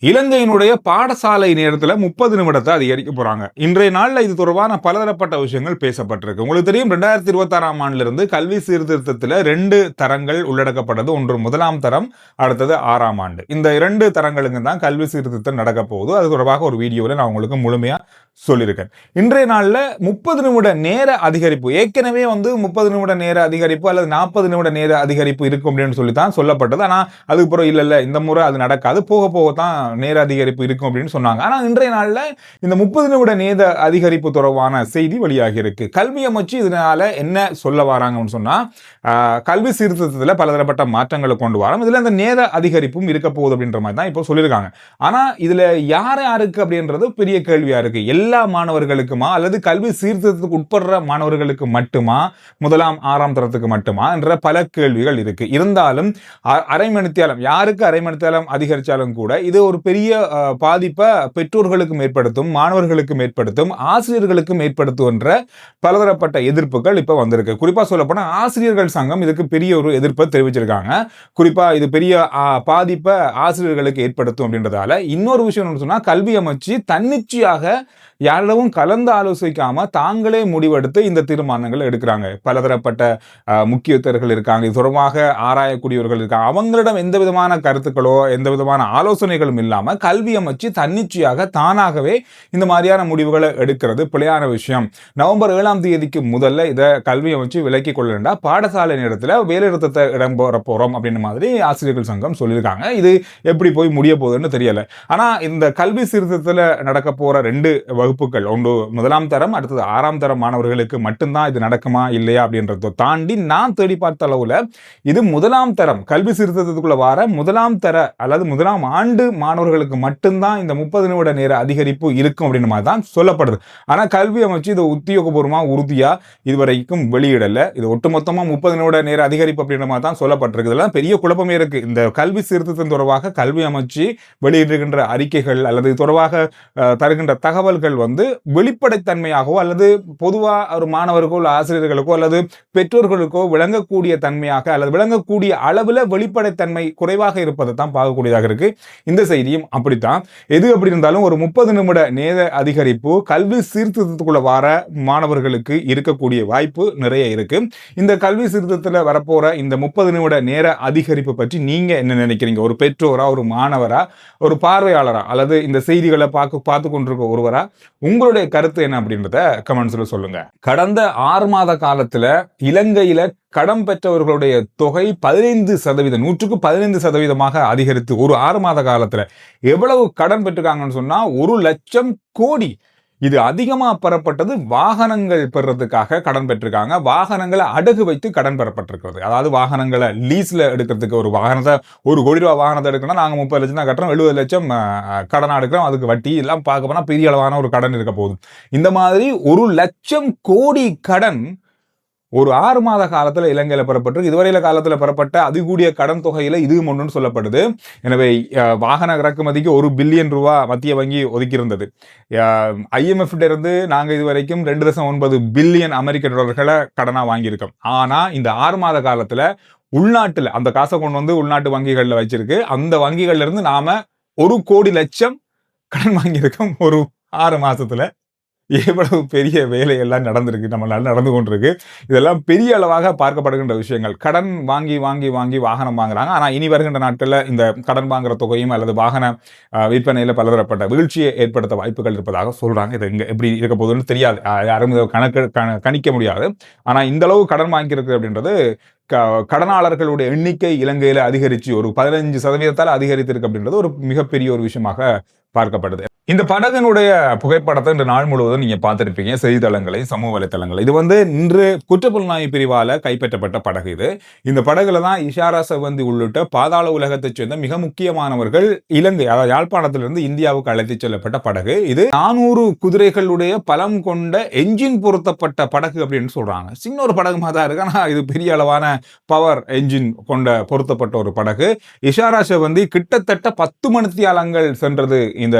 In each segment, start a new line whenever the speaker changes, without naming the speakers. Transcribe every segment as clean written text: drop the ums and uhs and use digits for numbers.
இலங்கையினுடைய பாடசாலை நேரத்தில் 30 நிமிடத்தை அதிகரிக்க போறாங்க. இன்றைய நாளில் இது தொடர்பான பலதரப்பட்ட விஷயங்கள் பேசப்பட்டிருக்கு. உங்களுக்கு தெரியும் 2026ஆம் ஆண்டிலிருந்து கல்வி சீர்திருத்தத்தில் 2 தரங்கள் உள்ளடக்கப்பட்டது. ஒன்று 1ஆம் தரம், அடுத்தது 6ஆம் ஆண்டு. இந்த 2 தரங்களுக்கு தான் கல்வி சீர்திருத்தம் நடக்க போகுது. அது தொடர்பாக ஒரு வீடியோவில் நான் உங்களுக்கு முழுமையா சொல்லியிருக்கேன். இன்றைய நாளில் 30 நிமிட நேர அதிகரிப்பு, ஏற்கனவே 30 நிமிட நேர அதிகரிப்பு அல்லது 40 நிமிட நேர அதிகரிப்பு இருக்கும் அப்படின்னு சொல்லி தான் சொல்லப்பட்டது. ஆனால் அதுக்கப்புறம் இல்ல இந்த முறை அது நடக்காது, போக போக தான் நேர அதிகரிப்பு இருக்கும் அப்படின்னு சொன்னாங்க. ஆனால் இன்றைய நாளில் இந்த 30 நிமிட நேர அதிகரிப்பு தொடர்பான செய்தி வெளியாகி இருக்கு. கல்வி அமைச்சு இதனால என்ன சொல்ல வராங்கன்னு சொன்னா, கல்வி சீர்திருத்தத்தில் பலதரப்பட்ட மாற்றங்களை கொண்டு வரோம், இதுல இந்த நேர அதிகரிப்பும் இருக்க போகுது அப்படின்ற மாதிரி தான் இப்போ சொல்லியிருக்காங்க. ஆனா இதுல யாருக்கு அப்படின்றது பெரிய கேள்வியா இருக்கு. எல்லா மாணவர்களுக்குமா அல்லது கல்வி சீர்திருத்தத்துக்கு உட்படுற மாணவர்களுக்கு மட்டுமா, 1ஆம் 6ஆம் தரத்துக்கு மட்டுமா என்ற பல கேள்விகள் இருக்கு. இருந்தாலும் அரை மணித்தியாலம், யாருக்கு அரை மணித்தியாலம் அதிகரிச்சாலும் கூட இது ஒரு பெரிய பாதிப்பை பெற்றோர்களுக்கும் ஏற்படுத்தும், மாணவர்களுக்கும் ஏற்படுத்தும், ஆசிரியர்களுக்கும் ஏற்படுத்தும் என்ற பலதரப்பட்ட எதிர்ப்புகள் இப்ப வந்திருக்கு. குறிப்பா சொல்ல போனா ஆசிரியர்கள் சங்கம் இதுக்கு பெரிய ஒரு எதிர்ப்பை தெரிவிச்சிருக்காங்க. குறிப்பா இது பெரிய பாதிப்பை ஆசிரியர்களுக்கு ஏற்படுத்தும் அப்படின்றதால இன்னொரு விஷயம் சொன்னா, கல்வி அமைச்சு தன்னிச்சையாக யாரிடமும் கலந்து ஆலோசிக்காம தாங்களே முடிவெடுத்து இந்த தீர்மானங்களை எடுக்கிறாங்க. பலதரப்பட்ட முக்கியஸ்தர்கள் இருக்காங்க, இது தொடர்பாக ஆராயக்கூடியவர்கள் இருக்காங்க. அவங்களிடம் எந்த விதமான கருத்துக்களோ எந்த விதமான ஆலோசனைகளும் இல்லாம கல்வி அமைச்சு தன்னிச்சையாக தானாகவே இந்த மாதிரியான முடிவுகளை எடுக்கிறது பிழையான விஷயம். நவம்பர் 7ஆம் தேதிக்கு முதல்ல இதை கல்வி அமைச்சு விலக்கிக் கொள்ளா, பாடசாலை நேரத்தில் வேலைநிறுத்தத்தை இடம்பெற போறோம் அப்படின்னு மாதிரி ஆசிரியர்கள் சங்கம் சொல்லியிருக்காங்க. இது எப்படி போய் முடிய போகுதுன்னு தெரியல. ஆனா இந்த கல்வி சீர்திருத்தத்தில் நடக்க போற 2 வகுப்புகள், ஒன்று 1ஆம் தரம், அடுத்தது 6ஆம் தரம் மாணவர்களுக்கு மட்டும்தான் இது நடக்குமா இல்லையா அப்படின்றத தாண்டி நான் தேடி பார்த்த அளவுல இது 1ஆம் தரம் கல்வி சீர்திருத்தத்துக்குள்ள வர 1ஆம் தர அல்லது 1ஆம் ஆண்டு மாணவர்களுக்கு மட்டும்தான் இந்த 30 நிமிட நேர அதிகரிப்பு இருக்கும் அப்படின்னு மாதிரி தான் சொல்லப்படுது. ஆனா கல்வி அமைச்சு இது உத்தியோகபூர்வமா உறுதியா இதுவரைக்கும் வெளியிடல. இது ஒட்டுமொத்தமா 30 நிமிட நேர அதிகரிப்பு அப்படின்ற மாதிரி தான் சொல்லப்பட்டிருக்கு. இதெல்லாம் பெரிய குழப்பமே இருக்கு. இந்த கல்வி சீர்திருத்தம் தொடர்பாக கல்வி அமைச்சு வெளியிடுகின்ற அறிக்கைகள் அல்லது தொடர்பாக தருகின்ற தகவல்கள் வெளிப்படைத்தன்மையாகவோ அல்லது பொதுவா ஒரு மாணவர்களோ ஆசிரியர்களுக்கோ அல்லது பெற்றோர்களுக்கோ விளங்கக்கூடிய தன்மையாக அல்லது விளங்கக்கூடிய அளவில் வெளிப்படைத்தன்மை குறைவாக இருப்பதை தான் பார்க்கக்கூடியதாக இருக்கு. இந்த செய்தியும் அப்படித்தான். எது அப்படி இருந்தாலும் ஒரு 30 நிமிட நேர அதிகரிப்பு கல்வி சீர்திருத்தத்துக்குள்ள வர மாணவர்களுக்கு இருக்கக்கூடிய வாய்ப்பு நிறைய இருக்கு. இந்த கல்வி சீர்திருத்தத்தில் வரப்போற இந்த 30 நிமிட நேர அதிகரிப்பு பற்றி நீங்க என்ன நினைக்கிறீங்க? ஒரு பெற்றோரா, ஒரு மாணவரா, ஒரு பார்வையாளரா, அல்லது இந்த செய்திகளை பார்த்து கொண்டிருக்க ஒருவரா உங்களுடைய கருத்து என்ன அப்படின்றத கமெண்ட்ஸ்ல சொல்லுங்க. கடந்த 6 மாத காலத்துல இலங்கையில கடன் பெற்றவர்களுடைய தொகை 15%, 115% அதிகரித்து ஒரு 6 மாத காலத்துல எவ்வளவு கடன் பெற்றிருக்காங்கன்னு சொன்னா 1 லட்சம் கோடி. இது அதிகமா பெறப்பட்டது வாகனங்கள் பெறறதுக்காக கடன் பெற்றிருக்காங்க. வாகனங்களை அடகு வைத்து கடன் பெறப்பட்டிருக்கிறது. அதாவது வாகனங்களை லீஸ்ல எடுக்கிறதுக்கு, ஒரு வாகனத்தை 1 கோடி ரூபாய் வாகனத்தை எடுக்கணும், நாங்க 30 லட்சம் தான் கட்டுறோம், 70 லட்சம் கடனா எடுக்கிறோம், அதுக்கு வட்டி எல்லாம் பார்க்க போனா பெரிய அளவான ஒரு கடன் இருக்க போகுது. இந்த மாதிரி 1 லட்சம் கோடி கடன் ஒரு 6 மாத காலத்தில் இலங்கையில் பெறப்பட்டு இதுவரையில காலத்தில் பெறப்பட்ட அதிகூடிய கடன் தொகையில இதுவும் ஒன்றுன்னு சொல்லப்படுது. எனவே வாகன இறக்குமதிக்கு 1 பில்லியன் ரூபாய் மத்திய வங்கி ஒதுக்கி இருந்தது. IMF இருந்து நாங்கள் இதுவரைக்கும் 2.9 பில்லியன் அமெரிக்க டாலர்களை கடனா வாங்கியிருக்கோம். ஆனா இந்த 6 மாத காலத்துல உள்நாட்டுல அந்த காசை கொண்டு உள்நாட்டு வங்கிகள்ல வச்சிருக்கு. அந்த வங்கிகள்ல இருந்து நாம 1 கோடி லட்சம் கடன் வாங்கியிருக்கோம். ஒரு 6 மாசத்துல எவ்வளவு பெரிய வேலையெல்லாம் நடந்திருக்கு, நம்மளால நடந்து கொண்டிருக்கு. இதெல்லாம் பெரிய அளவாக பார்க்கப்படுகின்ற விஷயங்கள். கடன் வாங்கி வாங்கி வாங்கி வாகனம் வாங்குறாங்க. ஆனால் இனி வருகின்ற நாட்களில் இந்த கடன் வாங்குற தொகையும் அல்லது வாகன விற்பனையில் பலதரப்பட்ட வீழ்ச்சியை ஏற்படுத்த வாய்ப்புகள் இருப்பதாக சொல்றாங்க. இது எங்க எப்படி இருக்க போகுதுன்னு தெரியாது, யாரும் கணிக்க முடியாது. ஆனால் இந்த அளவு கடன் வாங்கியிருக்கு அப்படின்றது கடனாளர்களுடைய எண்ணிக்கை இலங்கையில அதிகரிச்சு ஒரு 15% அதிகரித்திருக்கு அப்படின்றது ஒரு மிகப்பெரிய ஒரு விஷயமாக பார்க்கப்படுது. இந்த படகினுடைய புகைப்படத்தை இன்று நாள் முழுவதும் நீங்க பார்த்திருப்பீங்க செய்தித்தளங்களை, சமூக வலைத்தளங்கள். இது இன்று குற்றப்புலனாய்வு பிரிவால கைப்பற்றப்பட்ட படகு. இது இந்த படகுல தான் இஷாரா செவந்தி உள்ளிட்ட பாதாள உலகத்தைச் சேர்ந்த மிக முக்கியமானவர்கள் இலங்கை, அதாவது யாழ்ப்பாணத்திலிருந்து இந்தியாவுக்கு அழைத்துச் செல்லப்பட்ட படகு. இது 400 குதிரைகளுடைய பலம் கொண்ட என்ஜின் பொருத்தப்பட்ட படகு அப்படின்னு சொல்றாங்க. சின்ன ஒரு படகு மாதிரி இருக்கு, ஆனா இது பெரிய அளவான பவர் என்ஜின் கொண்ட பொருத்தப்பட்ட ஒரு படகு. இஷாரா செவந்தி கிட்டத்தட்ட 10 மணித்தியாலங்கள் சென்றது இந்த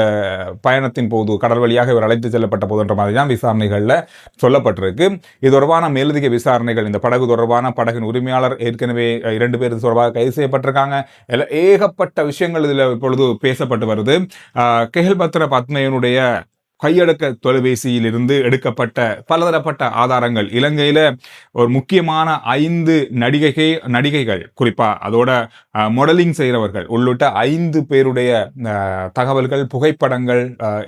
பயணத்தின் போது கடல் வழியாக இவர் அழைத்து செல்லப்பட்ட போதுன்ற மாதிரி தான் விசாரணைகளில் சொல்லப்பட்டிருக்கு. இது தொடர்பான மேலதிக விசாரணைகள், இந்த படகு தொடர்பான படகின் உரிமையாளர் ஏற்கனவே 2 பேர் தொடர்பாக கைது செய்யப்பட்டிருக்காங்க. ஏகப்பட்ட விஷயங்கள் இதில் இப்பொழுது பேசப்பட்டு வருது. கெஹல்பத்ர பத்மயனுடைய கையடக்க தொலைபேசியில் இருந்து எடுக்கப்பட்ட பலதரப்பட்ட ஆதாரங்கள், இலங்கையில ஒரு முக்கியமான 5 நடிகைகள் குறிப்பா அதோட மாடலிங் செய்கிறவர்கள் உள்ளிட்ட 5 பேருடைய தகவல்கள், புகைப்படங்கள்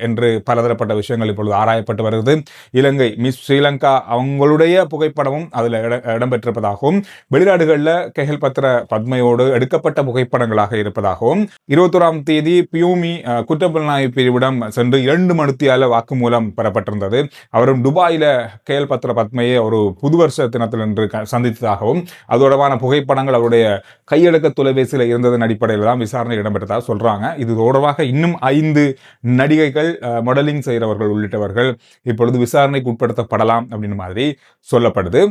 என்று பலதரப்பட்ட விஷயங்கள் இப்பொழுது ஆராயப்பட்டு வருகிறது. இலங்கை மிஸ் ஸ்ரீலங்கா அவங்களுடைய புகைப்படமும் அதில் இடம்பெற்றிருப்பதாகவும், வெளிநாடுகளில் கெஹல்பத்ர பத்மையோடு எடுக்கப்பட்ட புகைப்படங்களாக இருப்பதாகவும், 21ஆம் தேதி பியூமி குற்றப்புலனாய்வு பிரிவிடம் சென்று 2 மணித்தியால வாக்குமூலம் பெறப்பட்டிருந்தது. அவரும் துபாயில கெஹல்பத்ர பத்மையை ஒரு புதுவருஷ தினத்தில் என்று சந்தித்ததாகவும், அதோடவான புகைப்படங்கள் அவருடைய கையடக்க தொலைபேசியில் இருந்ததன் அடிப்படையில் தான் விசாரணை இடம்பெற்றதாக சொல்றாங்க. இது தொடர்பாக இன்னும் 5 நடிகைகள், மாடலிங் செய்கிறவர்கள் உள்ளிட்டவர்கள் இப்பொழுது விசாரணைக்கு உட்படுத்தப்படலாம் அப்படின்னு மாதிரி சொல்லப்படுது.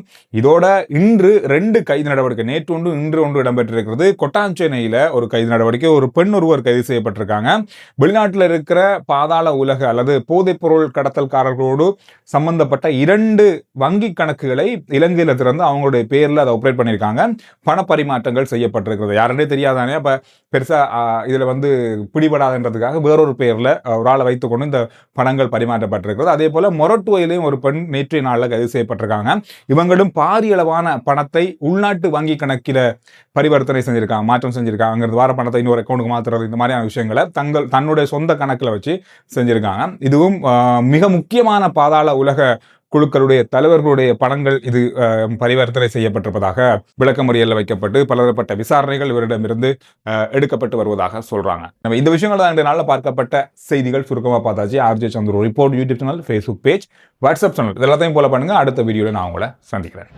இதோட இன்று 2 கைது நடவடிக்கை, நேற்று ஒன்று இன்று ஒன்று இடம்பெற்றிருக்கிறது. கொட்டாஞ்சேனையில ஒரு கைது நடவடிக்கை, ஒரு பெண் ஒருவர் கைது செய்யப்பட்டிருக்காங்க. வெளிநாட்டில் இருக்கிற பாதாள உலக அல்லது போதைப்பொருள் கடத்தல்காரர்களோடு சம்பந்தப்பட்ட 2 வங்கி கணக்குகளை இலங்கையில் திறந்து அவங்களுடைய பேர்ல அதை ஆப்ரேட் பண்ணியிருக்காங்க. பண பரிமாற்றங்கள் செய்யப்பட்டிருக்கிறது. யாருன்னே தெரியாதானே, அப்ப பெருசா இதுல பிடிபடாதுன்றதுக்காக வேறொரு பேர்ல ஒரு ஆளை வைத்துக்கொண்டு இந்த பணங்கள் பரிமாற்றப்பட்டிருக்கிறது. அதே போல மொரட்டுவையிலையும் ஒரு பெண் நேற்றைய நாளில் கைது செய்யப்பட்டிருக்காங்க. இவங்களும் பாரியளவான பணத்தை உள்நாட்டு வங்கி கணக்கில பரிவர்த்தனை செஞ்சிருக்காங்க, மாற்றம் செஞ்சிருக்காங்க. அங்கிருந்து வர பணத்தை இன்னொரு அக்கௌண்ட்டுக்கு மாத்துறது, இந்த மாதிரியான விஷயங்களை தன்னுடைய சொந்த கணக்கில் வச்சு செஞ்சிருக்காங்க. இதுவும் மிக முக்கியமான பாதாள உலக குழுக்களுடைய தலைவர்களுடைய பணங்கள் இது பரிவர்த்தனை செய்யப்பட்டிருப்பதாக விளக்கமறியலில் வைக்கப்பட்டு பலதரப்பட்ட விசாரணைகள் இவரிடமிருந்து எடுக்கப்பட்டு வருவதாக சொல்றாங்க. நம்ம இந்த விஷயங்கள் தான் இந்த நாளில் பார்க்கப்பட்ட செய்திகள். சுருக்கமாக பார்த்தாச்சு. RJ Chandru report YouTube channel, Facebook page, WhatsApp channel, இதெல்லாத்தையும் போல பண்ணுங்க. அடுத்த வீடியோவில் நான் உங்களை சந்திக்கிறேன்.